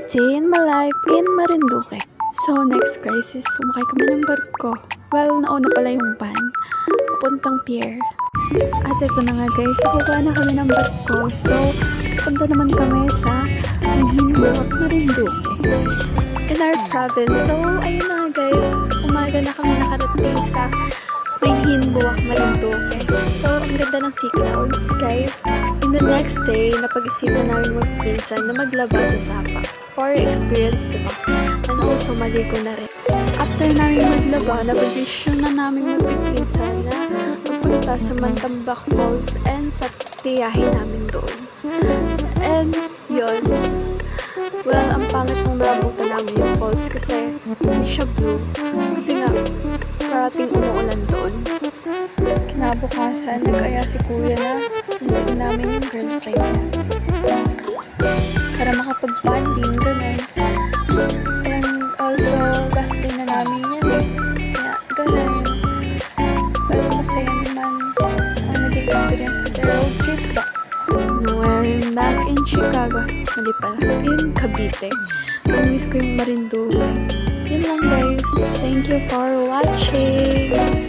day in my life in Marinduque. So next guys is sumakay kami ng barko. Well, nauna pala yung van papuntang pier. At ito na nga guys, nababa na kami ng barko. So punta naman kami sa Hinimbuwak, Marinduque in our province. So ayun na nga guys, umaga na kami nakarating sa Hinimbuwak, Marinduque. So ang ganda ng sea clouds guys. In the next day, napag-isipan namin magpinsan na maglaba sa Sapa for experience, diba? And also maligo na rin. After namin maglaba, nabidisyon na namin magpinsan na magpunta sa Mantambak Falls and sa tiyahe namin doon. And yun, well, ang pangit mong maabutan namin yung falls kasi hindi siya blue. Kasi nga, parating umuulan doon. Kinabukasan, nag-aya si kuya na sunduin namin yung girlfriend niya para makapag-bonding, ganun. And also, last day na namin yan eh. Kaya, ganun. Pero masaya naman ang nag-experience kasi road trip ba? We're back in Chicago. Mali pala. In Cavite. Miss ko yung Marinduque. Yun lang guys. Thank you for watching.